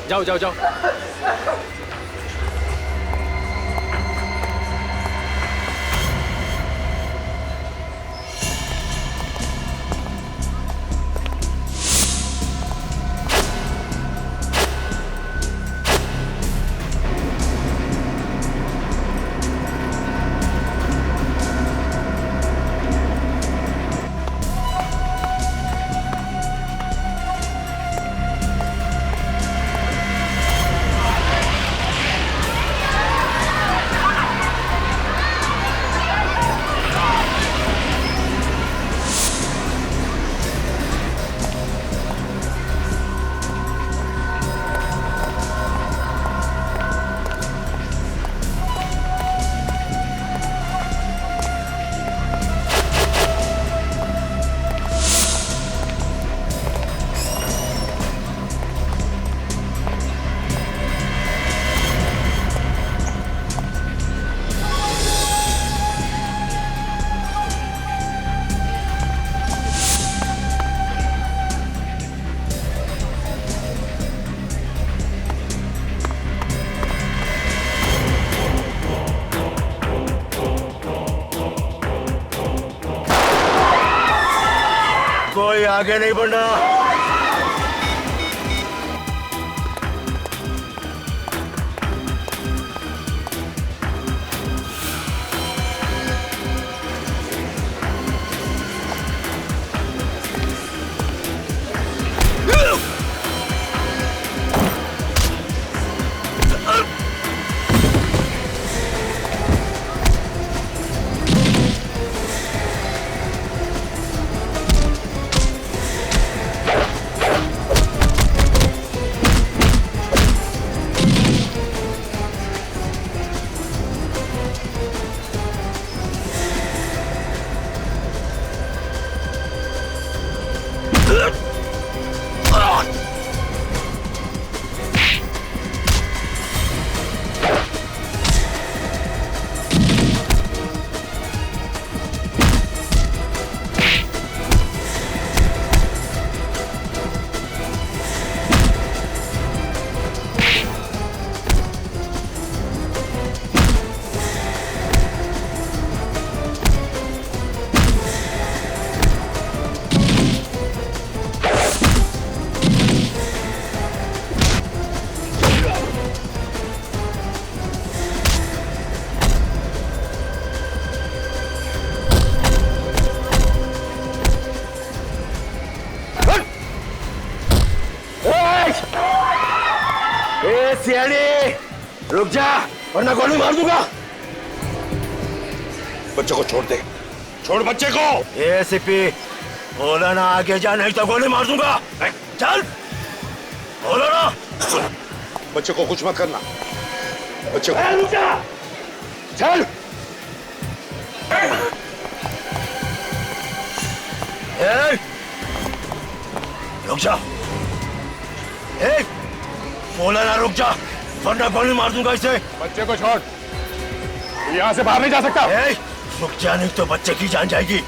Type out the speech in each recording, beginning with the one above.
जाओ जाओ जाओ। कोई आगे नहीं बढ़ना। सियानी, रुक जा वरना गोली मार दूंगा। बच्चे को छोड़ दे, छोड़ बच्चे को। एसीपी बोला ना आगे जा नहीं तो गोली मार दूंगा। चल बोलो ना। बच्चे को कुछ मत करना। बच्चे को रुक जा। चल रुक जा। बोला ना रुक जा वरना गोली मार दूंगा इसे। बच्चे को छोड़, यहाँ से बाहर नहीं जा सकता। रुक जा नहीं तो बच्चे की जान जाएगी।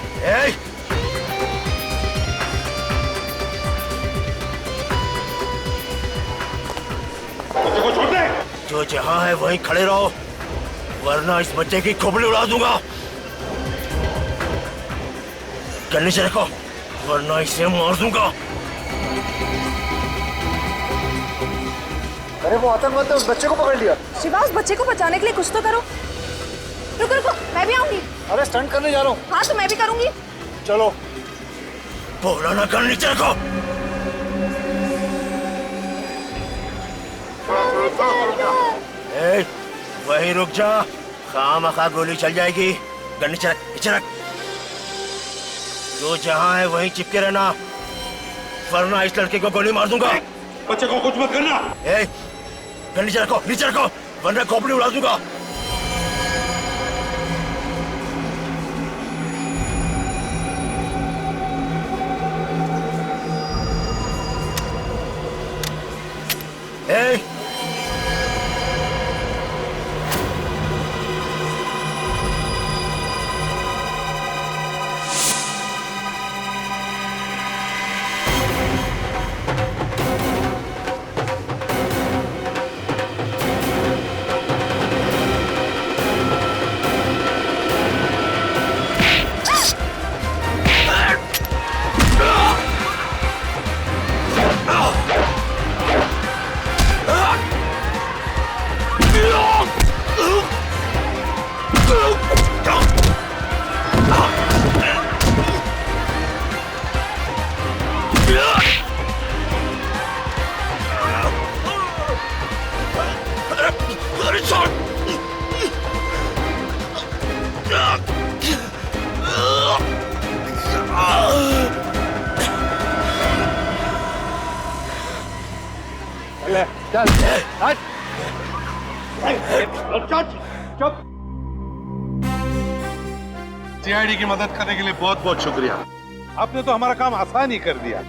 बच्चे को छोड़ दे। जो जहां है वहीं खड़े रहो वरना इस बच्चे की खोपड़ी उड़ा दूंगा। गन्ने से रखो वरना इसे मार दूंगा। अरे वो आतंकवादी ने उस बच्चे को पकड़ लिया। शिवा उस बच्चे को बचाने के लिए कुछ तो करो। रुको रुको मैं भी आऊंगी। अरे स्टंट करने जा रहा हूँ। हाँ तो मैं भी करूंगी। चलो। बोला ना कर नीचे रखो। वही रुक जा खामखा गोली चल जाएगी। गन नीचे रख। जो जहां है वहीं चिपके रहना वरना इस लड़के को गोली मार दूंगा। बच्चे को कुछ मत करना। गन नीचे रखो वरना खोपड़ी उड़ा दूंगा। चल हट। चुप। सीआईडी की मदद करने के लिए बहुत बहुत शुक्रिया। आपने तो हमारा काम आसान ही कर दिया।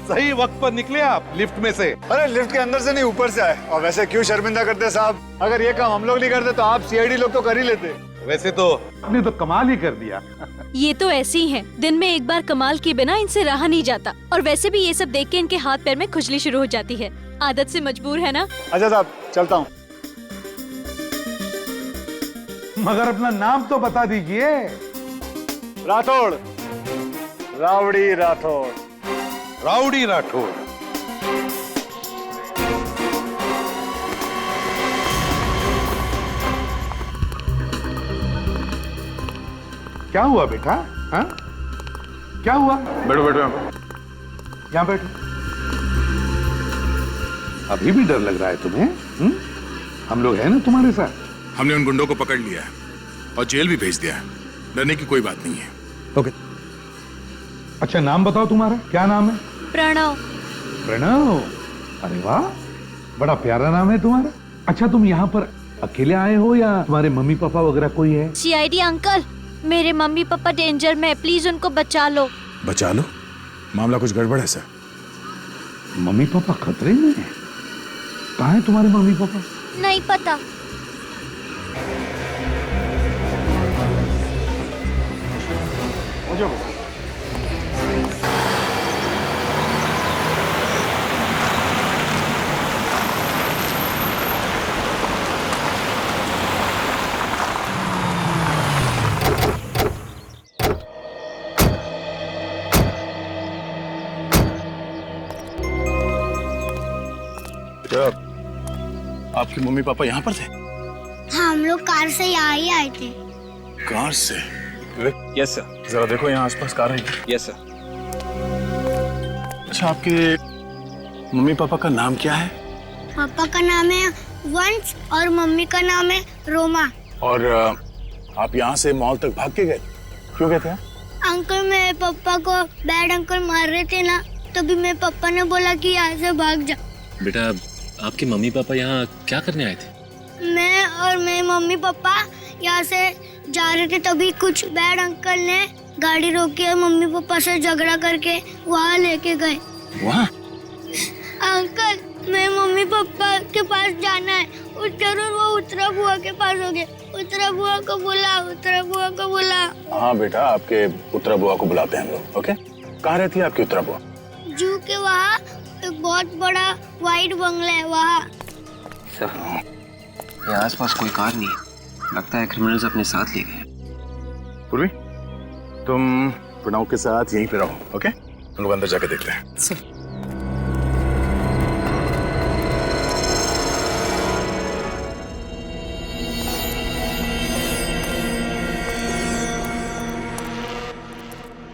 सही वक्त पर निकले आप लिफ्ट में से। अरे लिफ्ट के अंदर से नहीं, ऊपर से आए। और वैसे क्यों शर्मिंदा करते साहब? अगर ये काम हम लोग नहीं करते तो आप सीआईडी लोग तो कर ही लेते। वैसे तो आपने तो कमाल ही कर दिया। ये तो ऐसे ही हैं। दिन में एक बार कमाल के बिना इनसे रहा नहीं जाता। और वैसे भी ये सब देख के इनके हाथ पैर में खुजली शुरू हो जाती है। आदत से मजबूर है ना। अच्छा साहब, चलता हूँ। मगर अपना नाम तो बता दीजिए। राठौड़, रावड़ी राठौड़। राउडी राठौड़। क्या हुआ बेटा? हाँ? क्या हुआ? बैठो बैठो यहाँ बैठो। अभी भी डर लग रहा है तुम्हें? हम लोग हैं ना तुम्हारे साथ। हमने उन गुंडों को पकड़ लिया है और जेल भी भेज दिया है। डरने की कोई बात नहीं है। ओके। अच्छा नाम बताओ तुम्हारा, क्या नाम है? प्रणव। प्रणव, अरे वाह, बड़ा प्यारा नाम है तुम्हारा। अच्छा तुम यहाँ पर अकेले आए हो या तुम्हारे मम्मी पापा वगैरह कोई है? सीआईडी अंकल, मेरे मम्मी पापा डेंजर में, प्लीज उनको बचा लो। बचा लो? मामला कुछ गड़बड़ है सर। मम्मी पापा खतरे में हैं? कहाँ है तुम्हारे मम्मी पापा? नहीं पता। आपके मम्मी पापा यहाँ पर थे? हाँ, हम लोग कार से यहाँ ही आए थे। कार से? Yes sir. जरा देखो यहाँ आसपास कार है। Yes sir. अच्छा आपके मम्मी पापा का नाम क्या है? पापा का नाम है वंश और मम्मी का नाम है रोमा। और आप यहाँ से मॉल तक भाग के गए? क्यों गए थे? अंकल मेरे पापा को बैड अंकल मार रहे थे ना, तभी मेरे पापा ने बोला कि यहाँ से भाग जा। बेटा आपके मम्मी पापा यहाँ क्या करने आए थे? मैं और मेरे मम्मी पापा यहाँ से जा रहे थे, तभी कुछ बैड अंकल ने गाड़ी रोकी और मम्मी पापा से झगड़ा करके वहाँ लेके गए। वहाँ? अंकल मेरे मम्मी पापा के पास जाना है। जरूर वो उत्तरा बुआ के पास हो गए। उत्तरा बुआ को बुला, उत्तरा बुआ को बुला। हाँ बेटा, आपके उत्तरा बुआ को बुलाते हैं हम लोग। ओके, कहाँ रहती है आपकी उत्तरा बुआ? जू के वहाँ एक बहुत बड़ा वाइट बंगला है वहाँ। सर यहाँ आसपास कोई कार नहीं है, लगता है क्रिमिनल्स अपने साथ ले गए। पूर्वी, तुम प्रणव के साथ यहीं पे रहो। ओके, हम लोग अंदर जाके देखते हैं। सर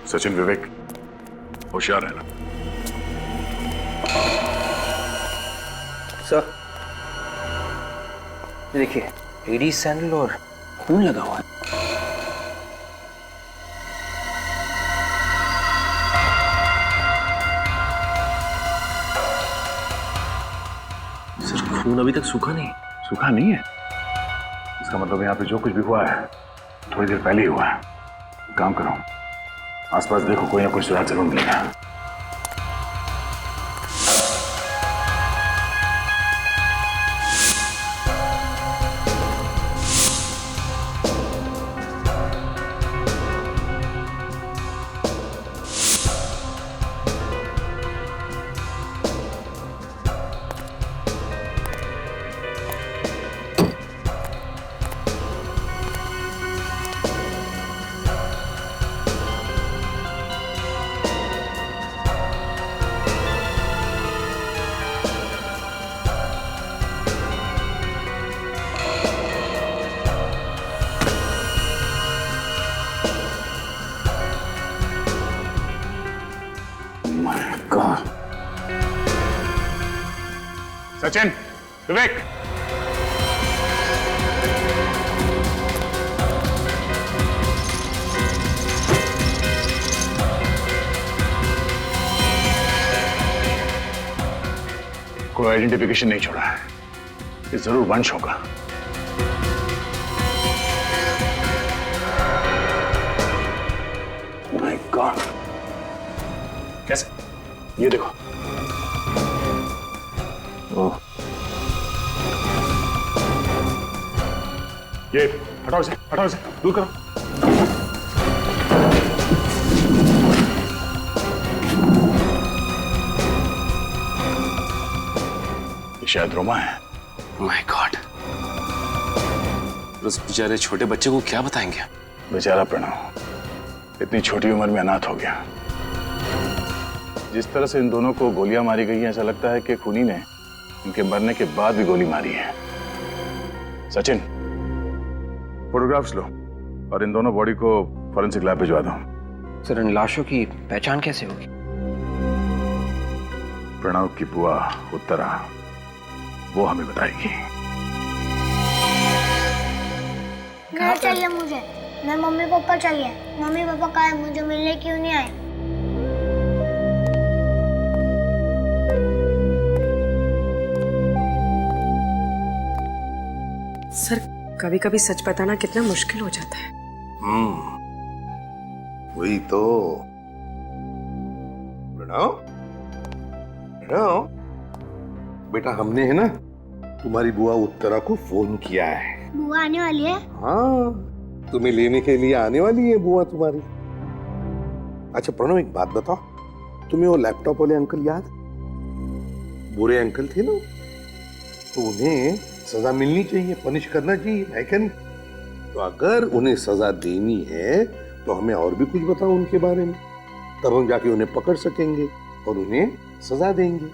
सचिन, विवेक, होशियार है ना? सर देखिए, एडी सैंडल और खून लगा हुआ है। सर खून अभी तक सूखा नहीं? सूखा नहीं है? इसका मतलब यहाँ पे जो कुछ भी हुआ है थोड़ी देर पहले ही हुआ है। काम करो, आसपास देखो, कोई ना कोई सुराग जरूर मिलेगा। सचिन, विवेक, कोई आइडेंटिफिकेशन नहीं छोड़ा है। ये जरूर वंश होगा। माय गॉड, कैसे? ये देखो। ओह, ये हटाओ इसे, दूर करो। ये शायद रोमा है। माय गॉड, उस बेचारे छोटे बच्चे को क्या बताएंगे? बेचारा प्रणव इतनी छोटी उम्र में अनाथ हो गया। जिस तरह से इन दोनों को गोलियां मारी गई हैं, ऐसा लगता है कि खूनी ने इनके मरने के बाद भी गोली मारी है। सचिन, फोटोग्राफ्स लो और इन दोनों बॉडी को फॉरेंसिक लैब भिजवा दो। सर, इन लाशों की पहचान कैसे होगी? प्रणव की बुआ उत्तरा, वो हमें बताएगी। घर चाहिए मुझे, मैं मम्मी पापा चाहिए। मम्मी पापा कहाँ है? मुझे मिलने क्यों नहीं आए? सर, कभी कभी सच बताना कितना मुश्किल हो जाता है। वही तो। प्रणव, प्रणव बेटा, हमने है ना तुम्हारी बुआ उत्तरा को फोन किया है। बुआ आने वाली है? हाँ, तुम्हें लेने के लिए आने वाली है बुआ तुम्हारी। अच्छा प्रणव, एक बात बताओ, तुम्हें वो लैपटॉप वाले अंकल याद? बुरे अंकल थे ना, तो उन्हें सजा मिलनी चाहिए, पनिश करना चाहिए, है क्या नहीं? तो अगर उन्हें सजा देनी है तो हमें और भी कुछ बताओ उनके बारे में, तब हम जाके उन्हें पकड़ सकेंगे और उन्हें सजा देंगे।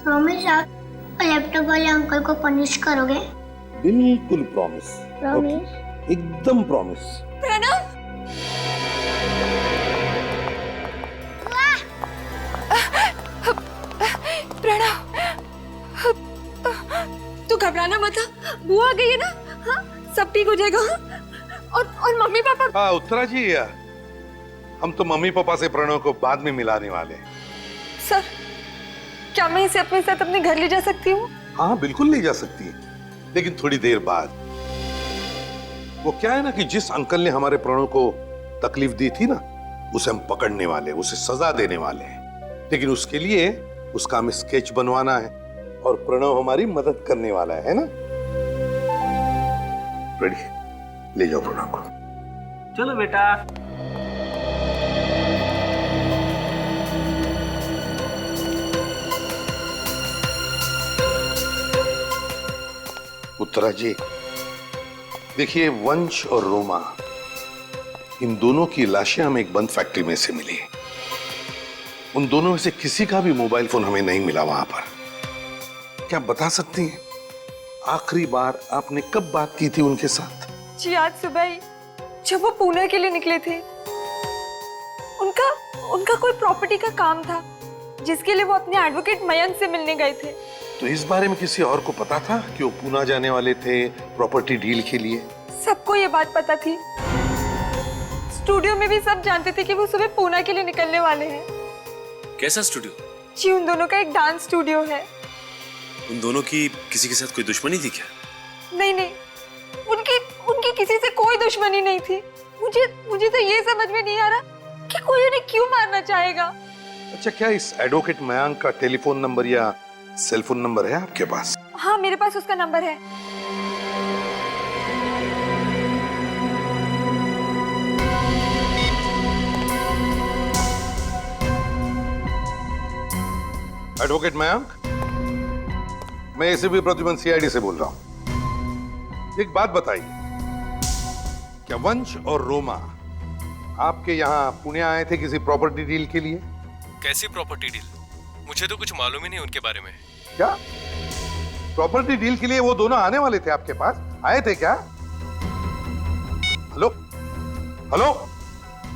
प्रॉमिस आप लैपटॉप वाले अंकल को पनिश करोगे? बिल्कुल प्रॉमिस। प्रॉमिस? एकदम प्रॉमिस। प्रणव, प्रणव, तू घबराना मत। बुआ आ गई है ना? हाँ, सब ठीक हो जाएगा। और मम्मी पापा? हाँ उत्तरा जी, हम तो मम्मी पापा से प्रणव को बाद में मिलाने वाले हैं। सर, क्या मैं इसे अपने साथ अपने घर ले जा सकती हूँ? हाँ बिल्कुल ले जा सकती है, लेकिन थोड़ी देर बाद। वो क्या है ना कि जिस अंकल ने हमारे प्रणव को तकलीफ दी थी ना, उसे हम पकड़ने वाले, उसे सजा देने वाले हैं। लेकिन उसके लिए उसका हमें स्केच बनवाना है और प्रणव हमारी मदद करने वाला है ना? रेडी, ले जाओ प्रणव को। चलो बेटा। उत्तरा जी, देखिए, वंश और रोमा, इन दोनों की लाशें हमें एक बंद फैक्ट्री में से मिली। उन दोनों में से किसी का भी मोबाइल फोन हमें नहीं मिला वहां पर। क्या बता सकती हैं आखिरी बार आपने कब बात की थी उनके साथ? जी आज सुबह ही, जब वो पुणे के लिए निकले थे। उनका कोई प्रॉपर्टी का काम था जिसके लिए वो अपने एडवोकेट मयंक से मिलने गए थे। तो इस बारे में किसी और को पता था कि वो पुणे जाने वाले थे प्रॉपर्टी डील के लिए? सबको ये बात पता थी। स्टूडियो में भी सब जानते थे कि वो सुबह पुणे के लिए निकलने वाले हैं। कैसा स्टूडियो? जी, उन दोनों का एक डांस स्टूडियो है। उन दोनों की किसी के साथ कोई दुश्मनी थी क्या? नहीं, उनकी किसी से कोई दुश्मनी नहीं थी। मुझे तो ये समझ में नहीं आ रहा कि कोई उन्हें क्यों मारना चाहेगा। अच्छा, क्या इस एडवोकेट मयंक का टेलीफोन नंबर या सेल फोन नंबर है आपके पास? हाँ, मेरे पास उसका नंबर है। एडवोकेट मयंक, मैं एसीपी प्रद्युमन सीआईडी से बोल रहा हूं। एक बात बताइए, क्या वंश और रोमा आपके यहाँ पुणे आए थे किसी प्रॉपर्टी डील के लिए? कैसी प्रॉपर्टी डील? मुझे तो कुछ मालूम ही नहीं उनके बारे में। क्या प्रॉपर्टी डील के लिए वो दोनों आने वाले थे आपके पास? आए थे क्या? हेलो हेलो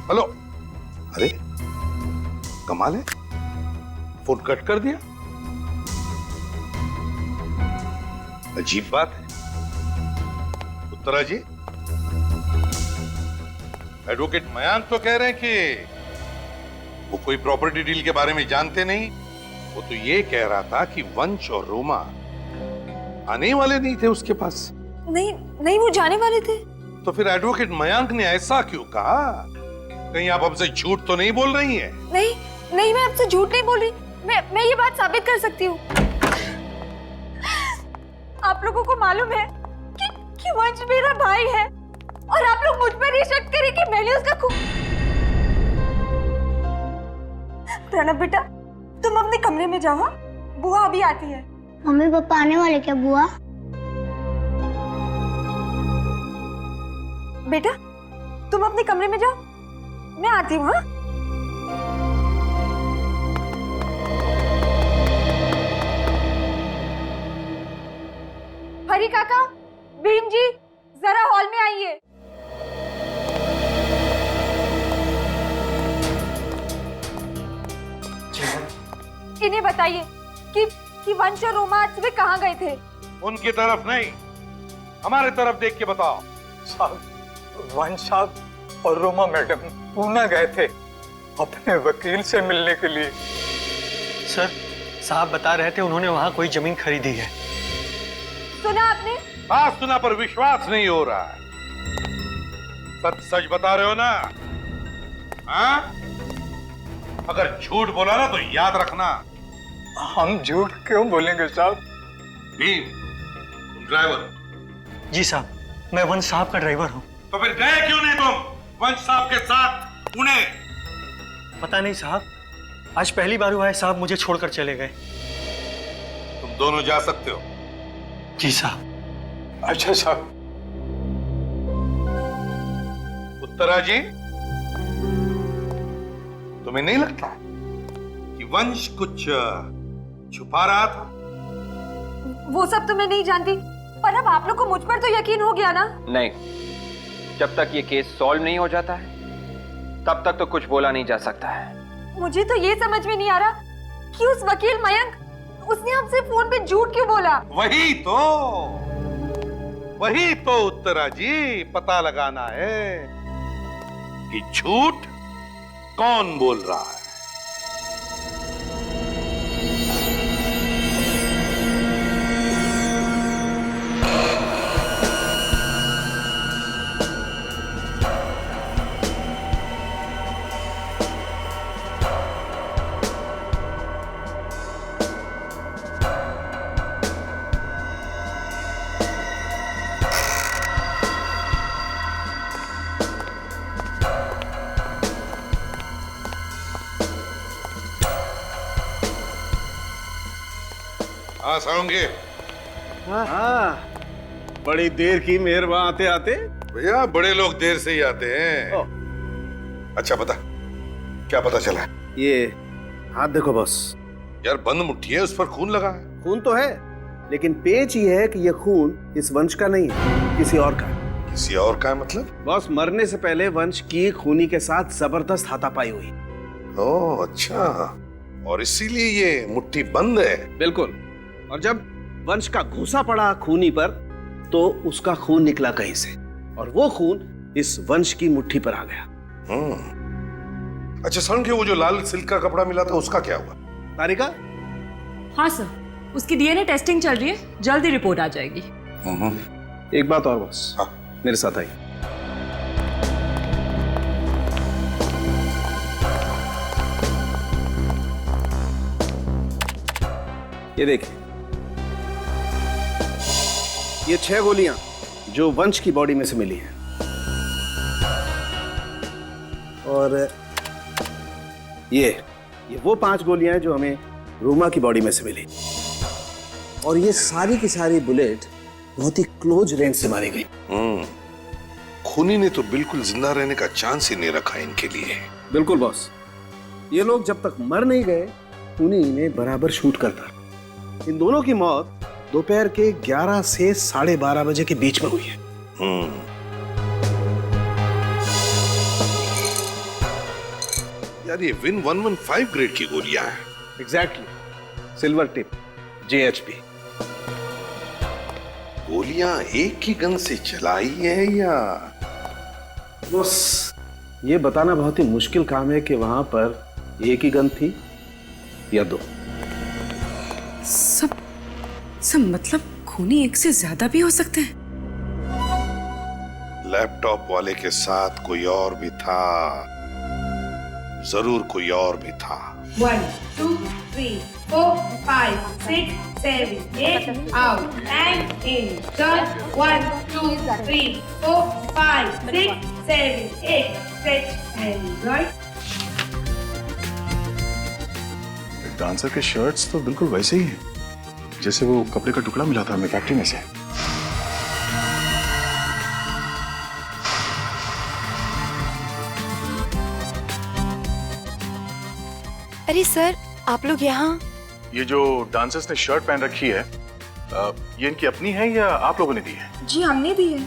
हेलो, अरे कमाल है, फोन कट कर दिया। अजीब बात है। उत्तरा जी, एडवोकेट मयांक तो कह रहे हैं कि वो कोई प्रॉपर्टी डील के बारे में जानते नहीं। वो तो ये कह रहा था कि वंश और रोमा आने वाले नहीं थे उसके पास। नहीं नहीं, वो जाने वाले थे। तो फिर एडवोकेट मयांक ने ऐसा क्यों कहा? कहीं आप हमसे झूठ तो नहीं बोल रही हैं? नहीं नहीं, मैं आपसे झूठ नहीं बोल रही। मैं ये बात साबित कर सकती हूँ। आप लोगों को मालूम है कि वंश मेरा भाई है और आप लोग मुझ पर ये शक करें कि मैंने उसका खून। प्रणव बेटा, तुम अपने कमरे में जाओ, बुआ अभी आती है। मम्मी पापा आने वाले क्या बुआ? बेटा तुम अपने कमरे में जाओ, मैं आती हूँ। हाँ, हरी काका, भीम जी, जरा हॉल में आइए। इन्हें बताइए कि वंश और रोमा आज सुबह कहाँ गए थे? उनकी तरफ नहीं, हमारे तरफ देख के बताओ। साहब, वंश साहब और रोमा मैडम पूना गए थे अपने वकील से मिलने के लिए। सर, साहब बता रहे थे उन्होंने वहाँ कोई जमीन खरीदी है। सुना आपने? हाँ सुना, पर विश्वास नहीं हो रहा है। सच सच बता रहे हो ना? हाँ? अगर झूठ बोला ना तो याद रखना। हम झूठ क्यों बोलेंगे साहब? भीम, तुम ड्राइवर? जी साहब, मैं वंश साहब का ड्राइवर हूँ। तो फिर गए क्यों नहीं तुम वंश साहब के साथ पुणे? पता नहीं साहब, आज पहली बार हुआ है साहब मुझे छोड़कर चले गए। तुम दोनों जा सकते हो। जी साहब। अच्छा साहब। उत्तरा जी, तुम्हें नहीं लगता कि वंश कुछ छुपा रहा था? वो सब तो मैं नहीं जानती, पर अब आप लोग को मुझ पर तो यकीन हो गया ना? नहीं, जब तक ये केस सॉल्व नहीं हो जाता है तब तक तो कुछ बोला नहीं जा सकता है। मुझे तो ये समझ में नहीं आ रहा कि उस वकील मयंक, उसने आपसे फोन पे झूठ क्यों बोला? वही तो उत्तरा जी पता लगाना है कि झूठ कौन बोल रहा है। हाँ सारंगे। हाँ, बड़ी देर की मेहरबान आते आते। भैया बड़े लोग देर से ही आते हैं। अच्छा बता, क्या पता चला? ये हाथ देखो बॉस। यार बंद मुट्ठी है, उस पर खून लगा है। खून तो है, लेकिन पेच ये है कि ये खून इस वंश का नहीं है, किसी और का। किसी और का मतलब? बॉस, मरने से पहले वंश की खूनी के साथ जबरदस्त हाथापाई हुई। ओह अच्छा, और इसीलिए ये मुट्ठी बंद है। बिल्कुल। और जब वंश का घूसा पड़ा खूनी पर तो उसका खून निकला कहीं से, और वो खून इस वंश की मुट्ठी पर आ गया। अच्छा सारंगे, वो जो लाल सिल्क का कपड़ा मिला था उसका क्या हुआ? तारिका? हाँ सर, उसकी डीएनए टेस्टिंग चल रही है, जल्दी रिपोर्ट आ जाएगी। एक बात और बॉस। हाँ। मेरे साथ आइए। ये देखिए, ये 6 गोलियां जो वंश की बॉडी में से मिली हैं, और ये वो 5 गोलियां हैं जो हमें रोमा की बॉडी में से मिली, और ये सारी की सारी बुलेट बहुत ही क्लोज रेंज से मारी गई। खूनी ने तो बिल्कुल जिंदा रहने का चांस ही नहीं रखा इनके लिए। बिल्कुल बॉस, ये लोग जब तक मर नहीं गए खूनी इन्हें बराबर शूट करता। इन दोनों की मौत दोपहर के 11 से 12:30 बजे के बीच में हुई है। यार ये विन 115 ग्रेड की गोलियां हैं। Exactly, silver tip, JHP। गोलियां एक ही गन से चलाई है या? बस ये बताना बहुत ही मुश्किल काम है कि वहां पर एक ही गन थी या दो। सब मतलब खूनी एक से ज्यादा भी हो सकते हैं। लैपटॉप वाले के साथ कोई और भी था, जरूर कोई और भी था। 1 2 3 4 5 6 7 8 out and in. Turn 1 2 3 4 5 6 7 8 stretch and right. Dancer के शर्ट्स तो बिल्कुल वैसे ही हैं जैसे वो कपड़े का टुकड़ा मिला था हमें फैक्ट्री में से। अरे सर, आप लोग यहाँ? ये जो डांसर्स ने शर्ट पहन रखी है, ये इनकी अपनी है या आप लोगों ने दी है? जी हमने दी है।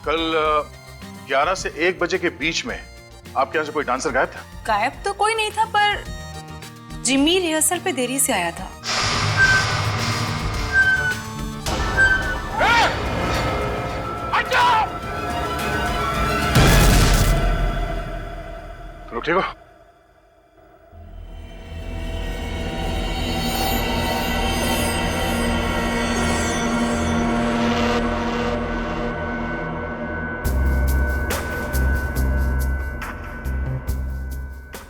कल 11 से 1 बजे के बीच में आपके यहाँ से कोई डांसर गायब था? गायब तो कोई नहीं था, पर जिम्मी रिहर्सल पे देरी से आया था। तुम ठीक हो?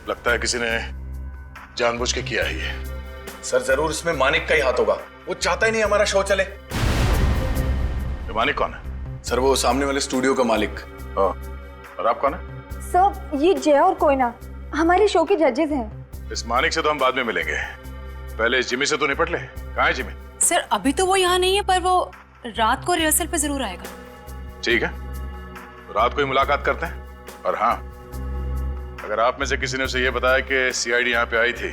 लगता है किसी ने जानबूझ के किया है ये। सर जरूर इसमें मानिक का ही हाथ होगा। वो चाहता ही नहीं हमारा शो चले। ये मानिक कौन है? सर वो सामने वाले स्टूडियो का मालिक। और आप कौन है? सर ये जय और कोयना हमारे शो के जजेस हैं। इस मानिक से तो हम बाद में मिलेंगे, पहले इस जिमी से तो निपट ले। कहाँ है जिमी? सर अभी तो वो यहाँ नहीं है, पर वो रात को रिहर्सल पे जरूर आएगा। ठीक है, रात को ही मुलाकात करते हैं। और हाँ, अगर आप में से किसी ने उसे ये बताया कि सीआईडी यहाँ पे आई थी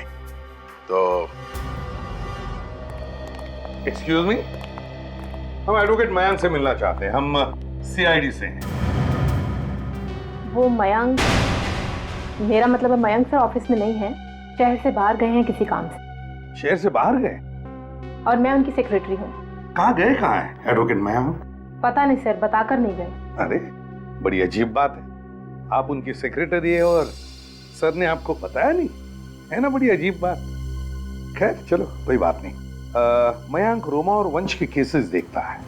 तो एक्सक्यूज मी, हम एडवोकेट मयंक से मिलना चाहते हैं। हम सीआईडी से हैं। वो मयंक, मेरा मतलब है मयंक सर ऑफिस में नहीं है, शहर से बाहर गए हैं किसी काम से। शहर से बाहर गए? और मैं उनकी सेक्रेटरी हूँ। कहाँ गए? कहाँ है एडवोकेट मयंक? पता नहीं सर, बताकर नहीं गए। अरे बड़ी अजीब बात है, आप उनकी सेक्रेटरी है और सर ने आपको बताया नहीं, है ना? बड़ी अजीब बात। खैर चलो कोई बात नहीं। मयंक रोमा और वंश के केसेस देखता है,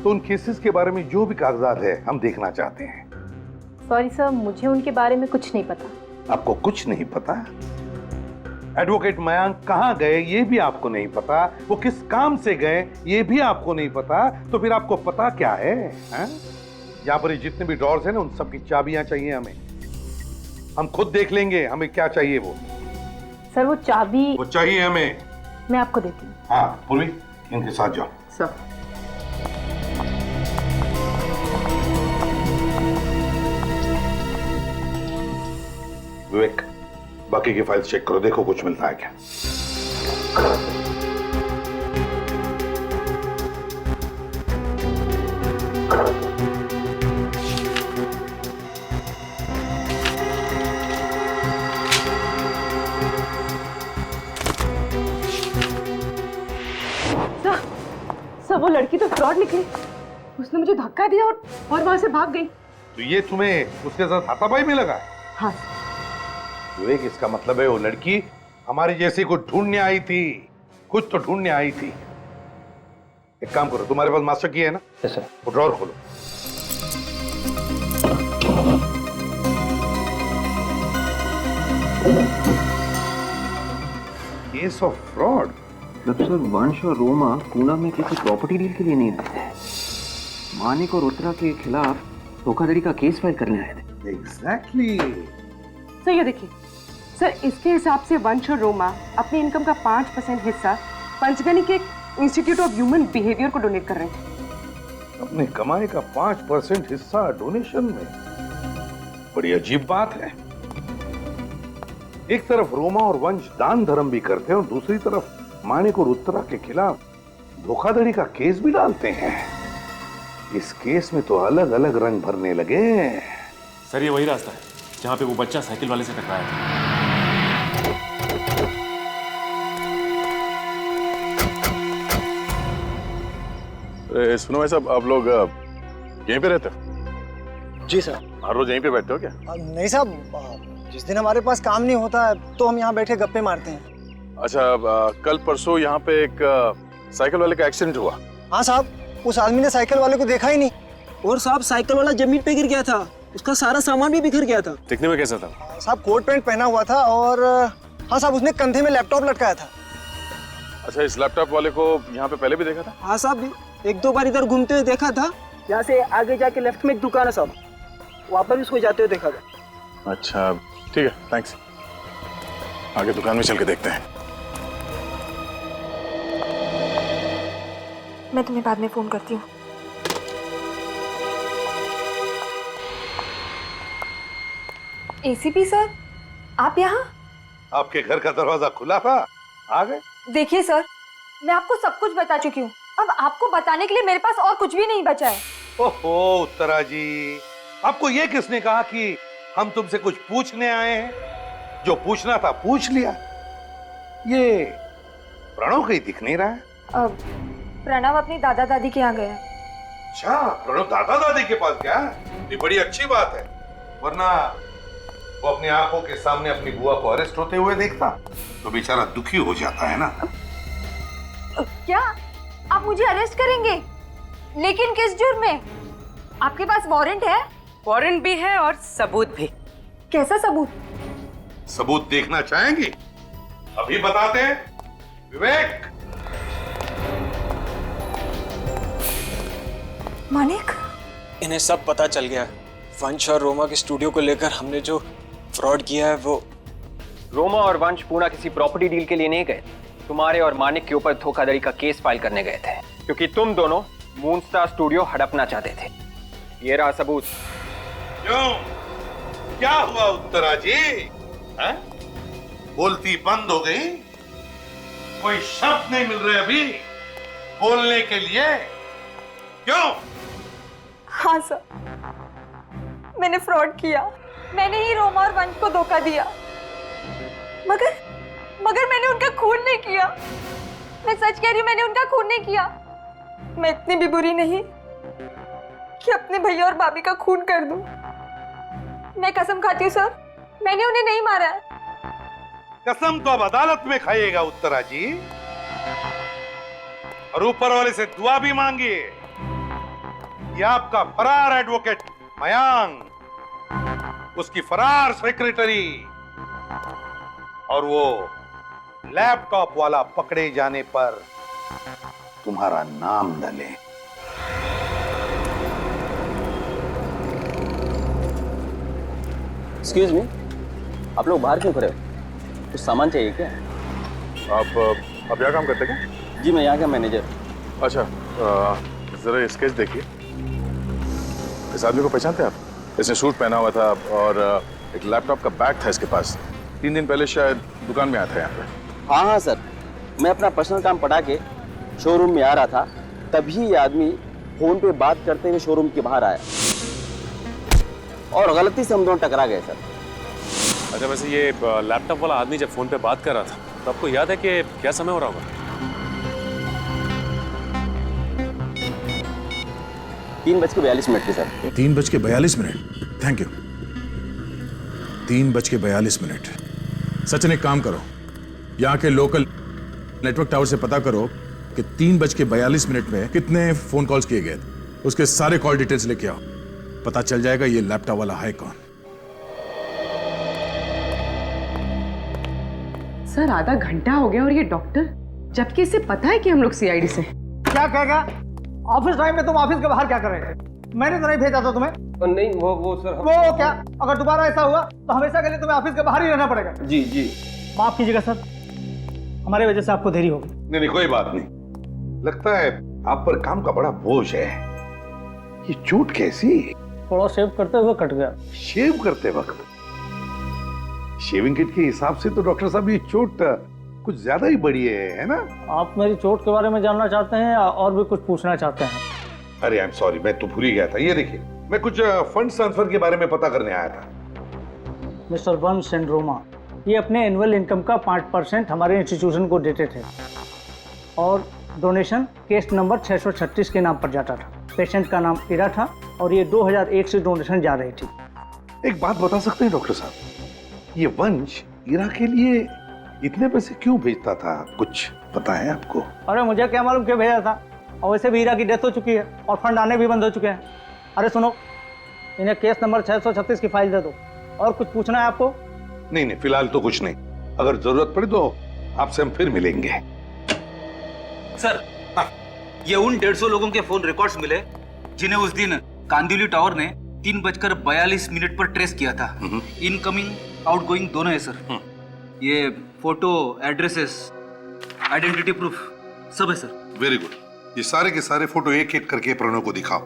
तो उन केसेस के बारे में जो भी कागजात है हम देखना चाहते हैं। सॉरी सर, मुझे उनके बारे में कुछ नहीं पता। आपको कुछ नहीं पता? एडवोकेट मयंक कहाँ गए ये भी आपको नहीं पता, वो किस काम से गए ये भी आपको नहीं पता, तो फिर आपको पता क्या है? यहाँ पर जितने भी ड्रॉर्स हैं ना, उन सब की चाबियां चाहिए हमें। हम खुद देख लेंगे हमें क्या चाहिए वो। सर वो चाबी वो चाहिए हमें। मैं आपको देती हूँ। हाँ पूर्वी, इनके साथ जाओ। सर विवेक, बाकी की फाइल्स चेक करो, देखो कुछ मिलता है क्या। सर वो लड़की तो फ्रॉड निकली। उसने मुझे धक्का दिया और वहां से भाग गई। तो ये तुम्हें उसके साथ हाथापाई में लगा? हाँ विवेक, इसका मतलब है वो लड़की हमारी जैसी को ढूंढने आई थी, कुछ तो ढूंढने आई थी। एक काम करो, तुम्हारे पास मास्टर की है ना? Yes sir. वो ड्रॉर खोलो। Case of fraud. मतलब सर वंश और रोमा पूना में किसी प्रॉपर्टी डील के लिए नहीं आए थे, मानिक और उत्तरा के खिलाफ धोखाधड़ी का केस फाइल करने आए थे। एग्जैक्टली। सर ये देखिए सर, इसके हिसाब से वंश और रोमा अपनी इनकम का 5% हिस्सा पंचगनी के इंस्टीट्यूट ऑफ ह्यूमन बिहेवियर को डोनेट कर रहे हैं। अपने कमाई का 5% हिस्सा डोनेशन में? बड़ी अजीब बात है। एक तरफ रोमा और वंश दान धर्म भी करते हैं और दूसरी तरफ मानिक और उत्तरा के खिलाफ धोखाधड़ी का केस भी डालते हैं। इस केस में तो अलग अलग रंग भरने लगे। सर ये वही रास्ता है जहां पे वो बच्चा साइकिल वाले से टकराया था। सुनो भाई साहब, आप लोग यहीं पे रहते हो? जी सर। हर रोज यहीं पे बैठते हो क्या? नहीं साहब, जिस दिन हमारे पास काम नहीं होता तो हम यहाँ बैठे गप्पे मारते हैं। अच्छा, कल परसों यहाँ पे एक साइकिल वाले का एक्सीडेंट हुआ। हाँ साहब, उस आदमी ने साइकिल वाले को देखा ही नहीं। और साहब साइकिल वाला जमीन पे गिर गया था, उसका सारा सामान भी बिखर गया था। दिखने में कैसा था? साहब कोट पैंट पहना हुआ था और हाँ साहब उसने कंधे में लैपटॉप लटकाया था। अच्छा, इस लैपटॉप वाले को यहाँ पे पहले भी देखा था? हाँ साहब, एक दो बार इधर घूमते हुए देखा था। यहाँ से आगे जाके लेफ्ट में एक दुकान है साहब, वहाँ पर भी उसको जाते हुए देखा था। अच्छा ठीक है, थैंक्स। आगे दुकान में चल के देखते हैं। मैं तुम्हें बाद में फोन करती हूँ। एसीपी सर, आप यहाँ? आपके घर का दरवाजा खुला था, आ गए। देखिए सर, मैं आपको सब कुछ बता चुकी हूँ। अब आपको बताने के लिए मेरे पास और कुछ भी नहीं बचा है। ओहो उत्तरा जी, आपको ये किसने कहा कि हम तुमसे कुछ पूछने आए हैं? जो पूछना था पूछ लिया। ये प्रणव कहीं दिख नहीं रहा है। प्रणव अपनी दादा दादी के यहाँ गया। अच्छा, प्रणव दादा दादी के पास गया? ये बड़ी अच्छी बात है, वरना वो अपनी आंखों के सामने अपनी बुआ को अरेस्ट होते हुए देखता तो बेचारा दुखी हो जाता है ना। क्या आप मुझे अरेस्ट करेंगे? लेकिन किस जुर्म में? आपके पास वारंट है? वारंट भी है और सबूत भी। कैसा सबूत? सबूत देखना चाहेंगे? अभी बताते हैं। विवेक। मानिक, इन्हें सब पता चल गया। वंश और रोमा के स्टूडियो को लेकर हमने जो फ्रॉड किया है वो। रोमा और वंश पूना किसी प्रॉपर्टी डील के लिए नहीं गए, तुम्हारे और मानिक के ऊपर धोखाधड़ी का केस फाइल करने गए थे, क्योंकि तुम दोनों मूनस्टार स्टूडियो हड़पना चाहते थे। ये रहा सबूत। क्यों, क्या हुआ उत्तरा जी? है? बोलती बंद हो गई? कोई शब्द नहीं मिल रहे अभी बोलने के लिए? क्यों? हाँ सर, मैंने फ्रॉड किया। मैंने ही रोमा और वंश को धोखा दिया, मगर मैंने उनका खून नहीं किया। मैं सच कह रही हूँ, मैंने उनका खून नहीं किया। मैं इतनी भी बुरी नहीं कि अपने भैया और भाभी का खून कर दूं। मैं कसम खाती हूँ सर, मैंने उन्हें नहीं मारा है। कसम तो अब अदालत में खाइएगा उत्तरा जी, और ऊपर वाले से दुआ भी मांगिए कि आपका फरार एडवोकेट मयांक, उसकी फरार सेक्रेटरी और वो लैपटॉप वाला पकड़े जाने पर तुम्हारा नाम डले। एक्सक्यूज मी, आप लोग बाहर क्यों खड़े हो? कुछ सामान चाहिए क्या? आप यहाँ काम करते क्या? जी, मैं यहाँ का मैनेजर। अच्छा, जरा स्केच देखिए। इस आदमी को पहचानते हैं आप? इसने सूट पहना हुआ था और एक लैपटॉप का बैग था इसके पास। 3 दिन पहले शायद दुकान में आया था यहाँ पे। हाँ सर, मैं अपना पर्सनल काम पटा के शोरूम में आ रहा था, तभी ये आदमी फोन पे बात करते हुए शोरूम के बाहर आया और गलती से हम दोनों टकरा गए सर। अच्छा, वैसे ये लैपटॉप वाला आदमी जब फोन पे बात कर रहा था तो आपको याद है कि क्या समय हो रहा होगा? 3:42 सर। 3:42? Thank you. 3:42। सचिन, एक काम करो, यहाँ के लोकल नेटवर्क टावर से पता करो कि 3:42 में कितने फोन कॉल्स किए गए थे। उसके सारे कॉल डिटेल्स लेके आओ, पता चल जाएगा ये लैपटॉप वाला है कौन। सर, आधा घंटा हो गया और ये डॉक्टर, जबकि इसे पता है कि हम लोग सीआईडी से। क्या कहेगा? ऑफिस टाइम में तुम ऑफिस के बाहर क्या कर रहे थे? मैंने तो नहीं भेजा था तुम्हें। नहीं, वो सर वो क्या? अगर दोबारा ऐसा हुआ तो हमेशा के लिए तुम्हें ऑफिस के बाहर ही रहना पड़ेगा। जी जी। माफ कीजिएगा सर, हमारे वजह से आपको देरी होगी। नहीं, कोई बात नहीं। लगता है आप पर काम का बड़ा बोझ है। ये चोट कैसी? थोड़ा शेव करते हुए कट गया। शेव करते वक्त? शेविंग किट के हिसाब से तो डॉक्टर साहब ये चोट कुछ ज्यादा ही बड़ी है ना? आप मेरी चोट के बारे में जानना चाहते हैं और भी कुछ पूछना चाहते हैं? अरे आई एम सॉरी, मैं तो भूल ही गया था। ये देखिए, मैं कुछ फंड ट्रांसफर के बारे में पता करने आया था। मिस्टर वंश एंड रोमा, ये अपने एनुअल इनकम का 5% हमारे इंस्टीट्यूशन को देते थे और डोनेशन केस नंबर 636 के नाम पर जाता था। पेशेंट का नाम इरा था और ये 2001 से डोनेशन जा रही थी। एक बात बता सकते हैं डॉक्टर साहब, ये वंश इरा के लिए इतने पैसे क्यों भेजता था, कुछ पता है आपको? अरे मुझे क्या मालूम क्यों भेजा था, और वैसे भी इरा की डेथ हो चुकी है और फंड आने भी बंद हो चुके हैं। अरे सुनो, इन्हें केस नंबर 636 की फाइल दे दो। और कुछ पूछना है आपको? नहीं नहीं, फिलहाल तो कुछ नहीं, अगर जरूरत पड़ी तो आपसे हम फिर मिलेंगे। सर, ये उन 150 लोगों के फोन रिकॉर्ड्स मिले जिन्हें उस दिन कांदिवली टावर ने 3:42 पर ट्रेस किया था। इनकमिंग आउटगोइंग दोनों है सर। ये फोटो, एड्रेसेस, आइडेंटिटी प्रूफ सब है सर। वेरी गुड, ये सारे के सारे फोटो एक एक करके प्रणव को दिखाओ,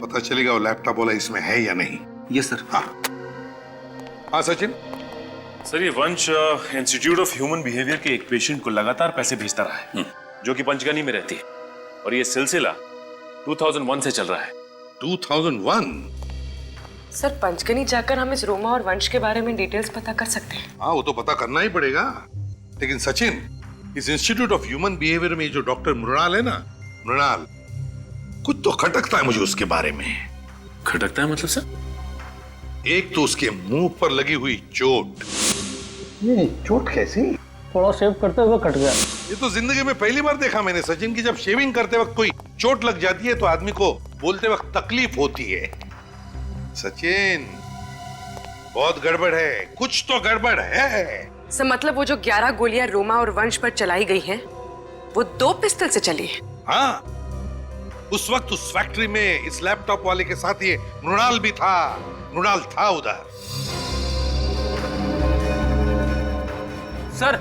पता चलेगा वो लैपटॉप वाला इसमें है या नहीं। Yes sir. हाँ सचिन। सर, ये वंश इंस्टीट्यूट ऑफ ह्यूमन बिहेवियर के एक पेशेंट को लगातार पैसे भेजता रहा है, जो कि पंचगनी में रहती है, और ये सिलसिला 2001 से चल रहा है। 2001? सर, पंचगनी जाकर हम इस रोमा और वंश के बारे में डिटेल्स पता कर सकते हैं। हाँ, वो तो पता करना ही पड़ेगा। लेकिन सचिन, इस इंस्टीट्यूट ऑफ ह्यूमन बिहेवियर में जो डॉक्टर मृणाल है ना, मृणाल, कुछ तो खटकता है मुझे उसके बारे में। खटकता है मतलब सर? एक तो उसके मुंह पर लगी हुई चोट। ये चोट कैसी? थोड़ा शेव करते हुए कट गया। ये तो जिंदगी में पहली बार देखा मैंने सचिन की जब शेविंग करते वक्त कोई चोट लग जाती है तो आदमी को बोलते वक्त तकलीफ होती है। सचिन, बहुत गड़बड़ है, कुछ तो गड़बड़ है। सर, मतलब वो जो 11 गोलियां रोमा और वंश पर चलाई गई हैं, वो 2 पिस्टल से चली है। हाँ, उस वक्त उस फैक्ट्री में इस लैपटॉप वाले के साथ ये मृणाल भी था, मृणाल था उधर। सर,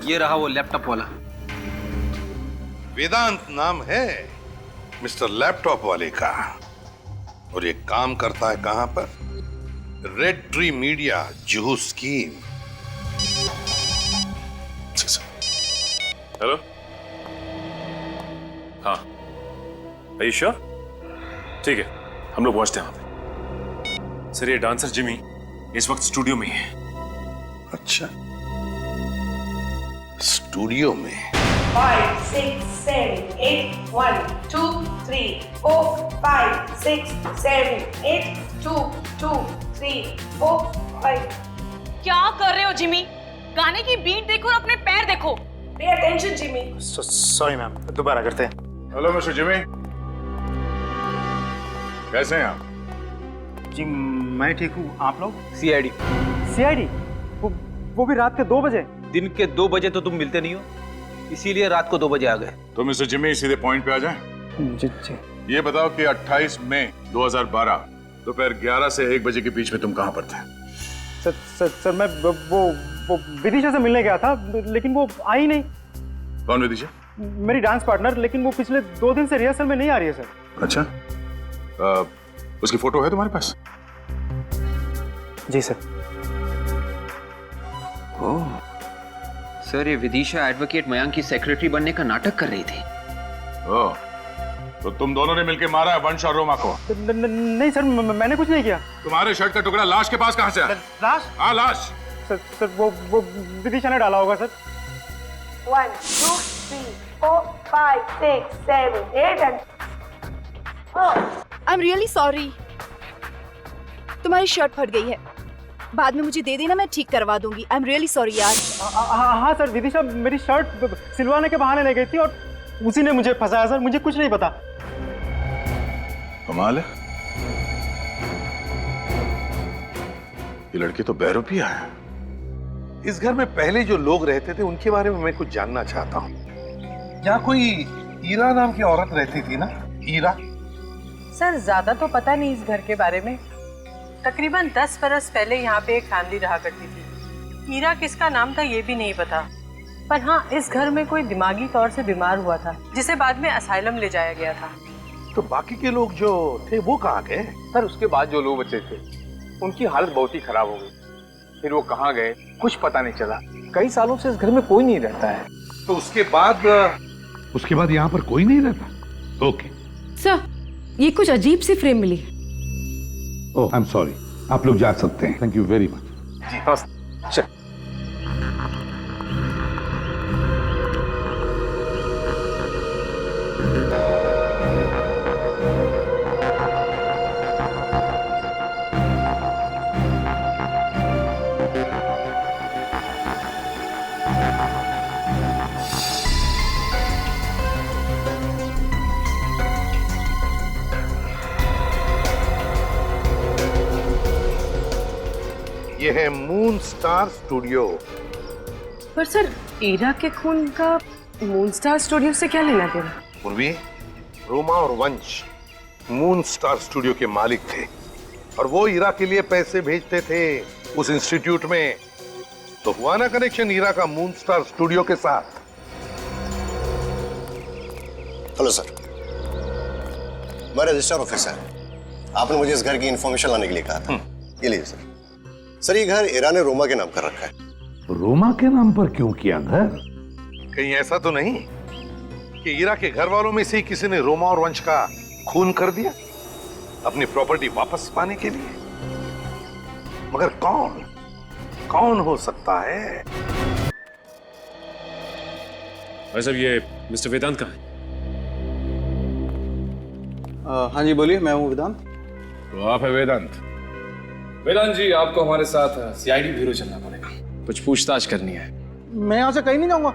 ये रहा वो लैपटॉप वाला। वेदांत नाम है मिस्टर लैपटॉप वाले का, और ये काम करता है कहां पर? Red tree media, Juhu scheme. Hello, हाँ, Are you sure? ठीक है, हम लोग पहुंचते हैं वहां पे। सर, ये डांसर जिमी इस वक्त स्टूडियो में ही है। अच्छा, स्टूडियो में? 5, 6, 7, 8, 1, 2, 3, 4, 5, 6, 7, 8, 2, 2, 3, 4, 5। क्या कर रहे हो जिमी? गाने की बीट देखो और अपने पैर देखो। Pay attention Jimmy. Sorry ma'am, दोबारा करते हैं। हेलो मिस्टर जिमी, कैसे हैं आप? जी मैं ठीक हूँ, आप लोग? सीआईडी। सीआईडी? वो भी रात के 2 बजे? दिन के 2 बजे तो तुम मिलते नहीं हो, इसीलिए रात को 2 बजे आ गए। तो मिस्टर जिमी, सीधे पॉइंट पे आ जाएं। जी जी। ये बताओ कि 28 मई 2012 दोपहर 11 से 1 बजे के बीच में तुम कहां पर थे? सर मैं वो विदिशा से मिलने गया था, लेकिन वो आई नहीं। कौन विदिशा? मेरी डांस पार्टनर, लेकिन वो पिछले 2 दिन से रिहर्सल में नहीं आ रही है सर। अच्छा, उसकी फोटो है तुम्हारे पास? जी सर। ओह सर, ये विदिशा एडवोकेट मयंक की सेक्रेटरी बनने का नाटक कर रही थी। ओह, तो तुम दोनों ने मिलकर मारा है वंश और रोमा को? नहीं सर, मैंने कुछ नहीं किया। तुम्हारे शर्ट का टुकड़ा लाश के पास कहां से आया? लाश? हाँ, लाश। सर वो विदिशा ने डाला होगा sir. 1, 2, 3, 4, 5, 6, 7, 8 and I am really sorry. तुम्हारी शर्ट फट गई है, बाद में मुझे दे देना, मैं ठीक करवा दूंगी। आई एम रियली सॉरी यार। हाँ सर, विदिशा मेरी शर्ट सिलवाने के बहाने ले गई थी और उसी ने मुझे फंसाया सर, मुझे कुछ नहीं पता। कमाल है, ये लड़की तो बहरूपिया है। इस घर में पहले जो लोग रहते थे उनके बारे में मैं कुछ जानना चाहता हूँ। यहाँ कोई ईरा नाम की औरत रहती थी ना? ईरा? सर, ज्यादा तो पता नहीं इस घर के बारे में। तकरीबन 10 बरस पहले यहाँ पे एक फैमिली रहा करती थी। ईरा किसका नाम था ये भी नहीं पता, पर हाँ, इस घर में कोई दिमागी तौर से बीमार हुआ था, जिसे बाद में असाइलम ले जाया गया था। तो बाकी के लोग जो थे वो कहाँ गए? सर, उसके बाद जो लोग बचे थे उनकी हालत बहुत ही खराब हो गई, फिर वो कहाँ गए कुछ पता नहीं चला। कई सालों से इस घर में कोई नहीं रहता है। तो उसके बाद यहाँ पर कोई नहीं रहता? ओके सर, ये कुछ अजीब सी फ्रेम मिली। ओह, आई एम सॉरी, आप लोग जा सकते हैं। Thank you very much. जी हाँ सर। ये है मून स्टार स्टूडियो। पर सर, ईरा के खून का मून स्टार स्टूडियो से क्या लेना देना? पूर्वी, रोमा और वंश मून स्टार स्टूडियो के मालिक थे और वो ईरा के लिए पैसे भेजते थे उस इंस्टीट्यूट में। तो हुआ ना कनेक्शन ईरा का मून स्टार स्टूडियो के साथ। हेलो सर, मैं रजिस्टर ऑफिसर। आपने मुझे इस घर की इंफॉर्मेशन लाने के लिए कहा था। ये लीजिए सर। सर, ये घर ईरा ने रोमा के नाम कर रखा है। रोमा के नाम पर क्यों किया घर? कहीं ऐसा तो नहीं कि ईरा के घर वालों में से किसी ने रोमा और वंश का खून कर दिया अपनी प्रॉपर्टी वापस पाने के लिए? मगर कौन हो सकता है? भाई साहब, ये मिस्टर वेदांत कहाँ है? हाँ जी बोलिए, मैं हूँ वेदांत। तो आप है वेदांत? वेदांत जी, आपको हमारे साथ सीआईडी ब्यूरो चलना पड़ेगा, कुछ पूछताछ करनी है। मैं यहाँ से कहीं नहीं जाऊंगा,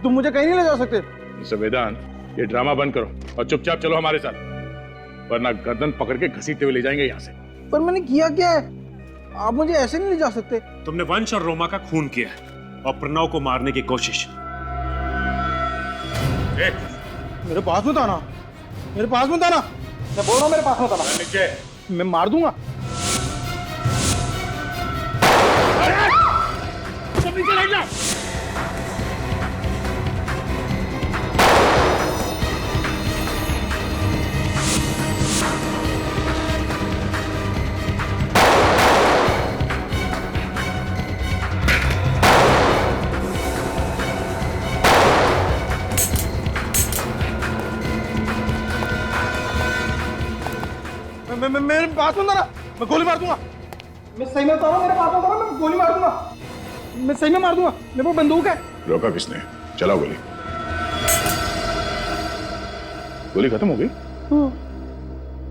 तुम मुझे कहीं नहीं ले जा सकते। मिस्टर वेदांत, ये ड्रामा बंद करो और चुपचाप चलो हमारे साथ, वरना गर्दन पकड़ के घसीटते हुए ले जाएंगे यहाँ से। पर मैंने किया क्या है? आप मुझे ऐसे नहीं ले जा सकते। तुमने वंश और रोमा का खून किया है और प्रणव को मारने की कोशिश। मेरे पास मत आना, मेरे पास मत आना, मैं बोल रहा हूँ मेरे पास मत आना, मैं मार दूंगा। मेरे पास मत आना, मैं गोली मार दूंगा। मैं सही में बता रहा हूँ, मेरे पास मत आना, मैं गोली मार दूंगा। मैं सही में मार दूंगा, मेरे पास बंदूक है। रोका किसने? चलाओ गोली। गोली खत्म हो गई?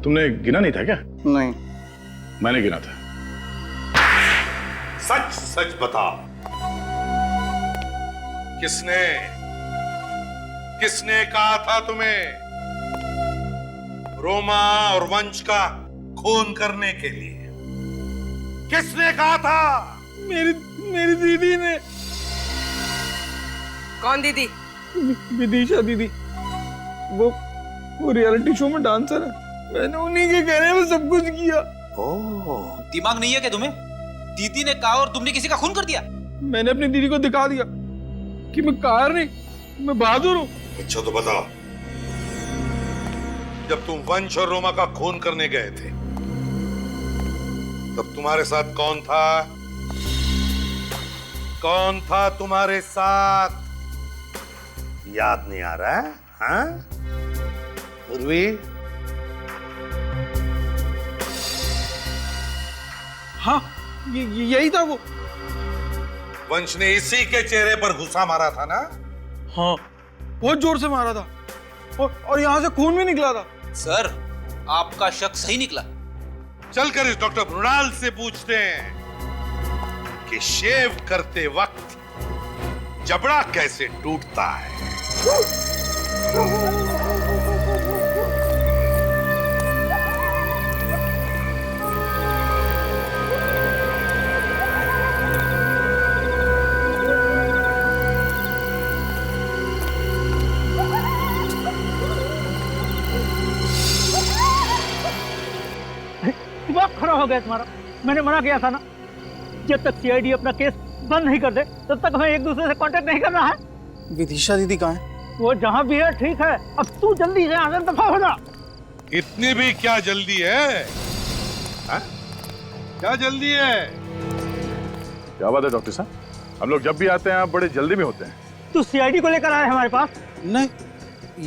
तुमने गिना नहीं था क्या? नहीं, मैंने गिना था। सच सच बता, किसने कहा था तुम्हें रोमा और वंश का खून करने के लिए? किसने कहा था? मेरी दीदी ने। कौन दीदी? विदिशा दीदी, वो रियलिटी शो में डांसर है। मैंने उन्हीं के कहने में सब कुछ किया। दिमाग नहीं है क्या तुम्हें? दीदी ने कहा और तुमने किसी का खून कर दिया? मैंने अपनी दीदी को दिखा दिया कि मैं कार नहीं, मैं बहादुर हूँ। अच्छा तो बताओ, जब तुम वंश और रोमा का खून करने गए थे तब तुम्हारे साथ कौन था? कौन था तुम्हारे साथ? याद नहीं आ रहा है? हाँ? उर्वी? हाँ, यही था वो। वंश ने इसी के चेहरे पर घुसा मारा था ना? हाँ, बहुत जोर से मारा था और यहां से खून भी निकला था। सर, आपका शक सही निकला। चलकर इस डॉक्टर मृणाल से पूछते हैं कि शेव करते वक्त जबड़ा कैसे टूटता है। दिमाग खराब हो गया तुम्हारा। मैंने मना किया था ना, जब तक सीआईडी अपना केस बंद नहीं कर दे तब तक हमें एक दूसरे से कांटेक्ट नहीं करना है। विदिशा दीदी कहाँ है? वो जहाँ भी है ठीक है, अब तू जल्दी से यहाँ से दफा हो जा। इतनी भी क्या जल्दी है? हा? क्या जल्दी है? क्या बात है डॉक्टर साहब, हम लोग जब भी आते हैं आप बड़े जल्दी में होते हैं। तू सीआईडी को लेकर आया हमारे पास? नहीं,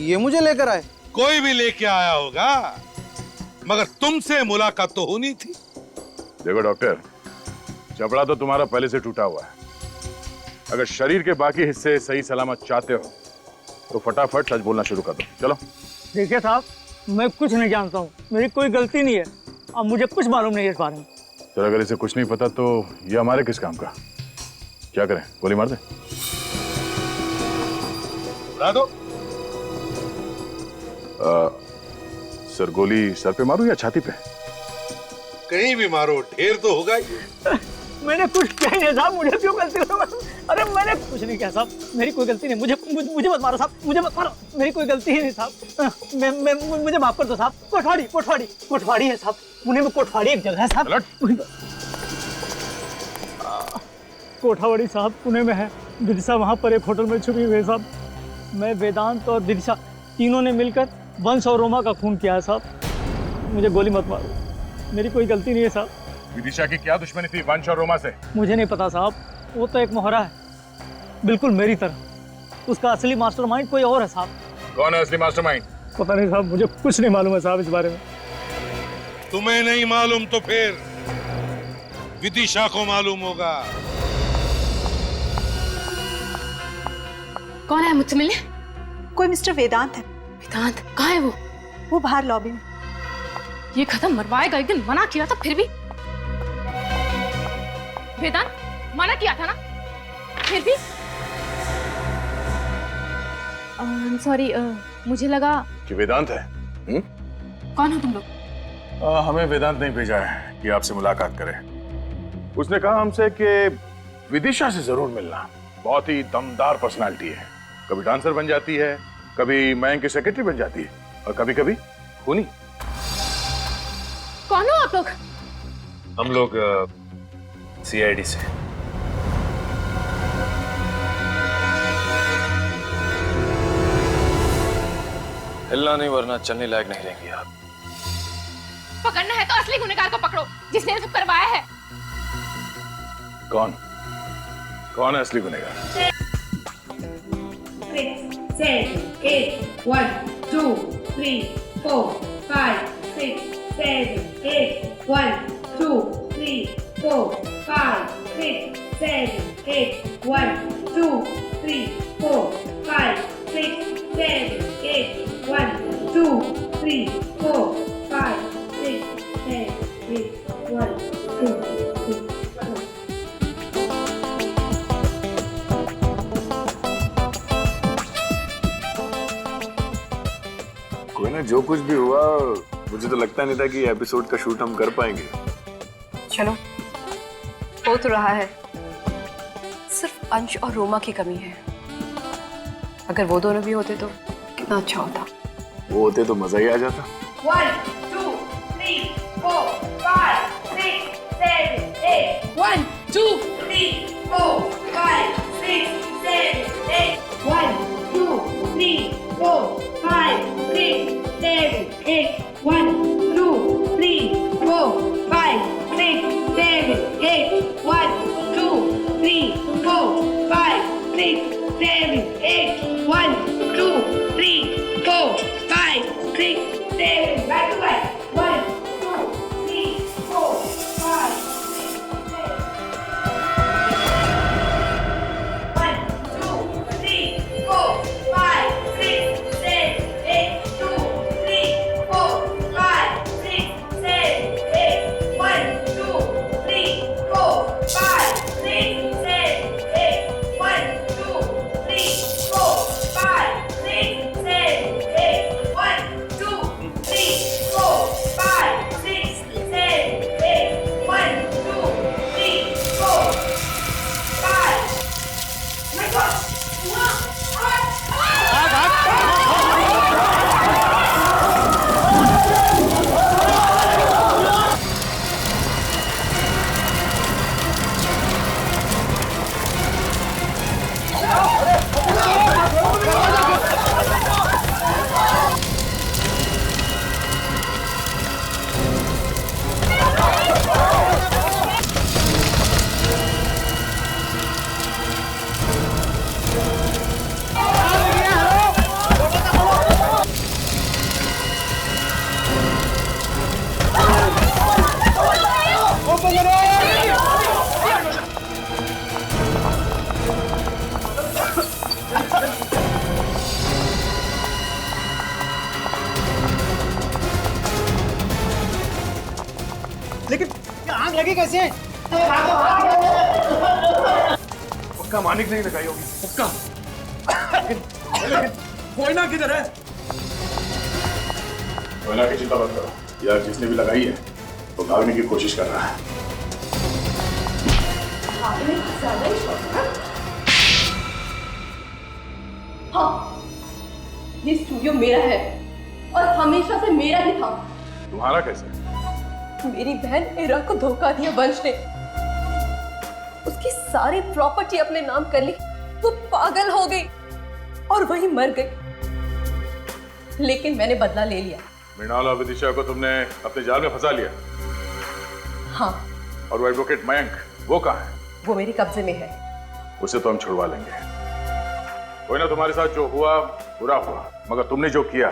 ये मुझे लेकर आए। कोई भी लेके आया होगा, मगर तुमसे मुलाकात तो होनी थी। देखो डॉक्टर, जबड़ा तो तुम्हारा पहले से टूटा हुआ है। अगर शरीर के बाकी हिस्से सही सलामत चाहते हो तो फटाफट सच बोलना शुरू कर दो। चलो। देखिए साहब, मैं कुछ नहीं जानता हूँ, मेरी कोई गलती नहीं है और मुझे कुछ मालूम नहीं है इस बारे में। तो अगर इसे कुछ नहीं पता तो ये हमारे किस काम का? क्या करें, गोली मार दें? उड़ा दो। सर, गोली सर पे मारूं या छाती पे? कहीं भी मारो, ढेर तो होगा ही। मैंने कुछ किया ही नहीं साहब, मुझे क्यों गलती हो? अरे मैंने कुछ नहीं किया साहब, मेरी कोई गलती नहीं, मुझे मत मारो साहब, मुझे मत मारो, मेरी कोई गलती ही नहीं साहब, मुझे माफ कर दो साहब। कोठवाड़ी है साहब, पुणे में कोठवाड़ी एक जगह है साहब, कोठावाड़ी साहब पुणे में है। विदिशा वहाँ पर एक होटल में छुपी हुई है साहब। मैं, वेदांत और विदिशा तीनों ने मिलकर वंश और रोमा का खून किया है साहब। मुझे गोली मत मारो, मेरी कोई गलती नहीं है साहब। विदिशा की क्या दुश्मनी थी वंश और रोमा से? मुझे नहीं पता साहब, वो तो एक मोहरा है, बिल्कुल मेरी तरह। उसका असली मास्टरमाइंड कोई और है साहब। कौन है असली मास्टरमाइंड? पता नहीं साहब, मुझे कुछ नहीं मालूम है साहब इस बारे में। तुम्हें नहीं मालूम तो फिर विदिशा को मालूम होगा। कौन है मुझसे मिलने? कोई मिस्टर वेदांत है। वेदांत कहाँ है वो? वो बाहर लॉबी में। ये खत्म मरवाएगा, एक दिन मना किया था फिर भी। वेदांत मना किया था ना, फिर भी। सॉरी, मुझे लगा कि वेदांत है। कौन हो तुम लोग? हमें वेदांत नहीं भेजा है कि आपसे मुलाकात करें। उसने कहा हमसे कि विदिशा से जरूर मिलना, बहुत ही दमदार पर्सनालिटी है। कभी डांसर बन जाती है, कभी मयंक की सेक्रेटरी बन जाती है, और कभी कभी खूनी। कौन हो आप लोग? हम लोग सीआईडी से। हिलना नहीं वरना चलने लायक नहीं रहेंगे आप। पकड़ना है तो असली गुनहगार को पकड़ो, जिसने ये सब करवाया है। कौन है असली गुनहगार? 6, 7, 8, 1, 2, 3, 4, 5, 6, 7, 8, 1, 2, 3, 4, 5, 6, 7, 8, 1, 2, 3, 4, 5, 6, 7, 8, 1, 2, 3, 4, 5, 6, 7, 8, 1, 2, 3, 4. कोई ना, जो कुछ भी हुआ मुझे तो लगता नहीं था कि एपिसोड का शूट हम कर पाएंगे। चलो, हो तो रहा है, सिर्फ अंश और रोमा की कमी है। अगर वो दोनों भी होते तो कितना अच्छा होता। वो होते तो मजा ही आ जाता। 1, 2, 3, 4, 5, 6, 7, 8. 1, 2, 3, 4, 5, 6, 7, 8. 1, 2, 3, 4, 5, 6, 7, 8. 1, 2, 3, 4, 5, 6, 7, 8. 1, 2, 3, 4, 5, 6, 7, 8. 1, 2, 3, 4, 5, 6, 7. Back to back. 1, 2, 3, 4, 5, 6, 7. 1, 2, 3, 4, 5, 6, 7, 8. 2, 3, 4, 5, 6, 7, 8. 1, 2, 3, 4, 5, 6, 7, 8. 1, 2, 3, 4, 5, 6, 7, 8. 1, 2, 3, 4, 5, 6, 7, 8. 1, 2, 3, 4, 5. My God! लेकिन ये आग लगी कैसे? पक्का मानिक नहीं लगाई होगी। पक्का। लेकिन कोयना किधर है? कोयना की चिंता मत करो, यार जिसने भी लगाई है वो भागने की कोशिश कर रहा है। आपने ज्यादा ही शौक है। हाँ, ये स्टूडियो मेरा है और हमेशा से मेरा ही था। तुम्हारा कैसे? मेरी बहन इरा को धोखा दिया वंश ने, उसकी सारी प्रॉपर्टी अपने नाम कर ली। वो पागल हो गई और वही मर गई। लेकिन मैंने बदला ले लिया। मृणाल और विदिशा को तुमने अपने जाल में फंसा लिया। हाँ। और वो एडवोकेट मयंक, वो कहाँ है? वो मेरे कब्जे में है। उसे तो हम छुड़वा लेंगे। कोई ना, तुम्हारे साथ जो हुआ बुरा हुआ, मगर तुमने जो किया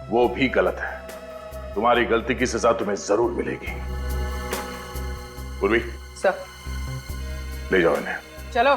वो भी गलत है। तुम्हारी गलती की सजा तुम्हें जरूर मिलेगी। पूर्वी, सर ले जाओ इन्हें। चलो।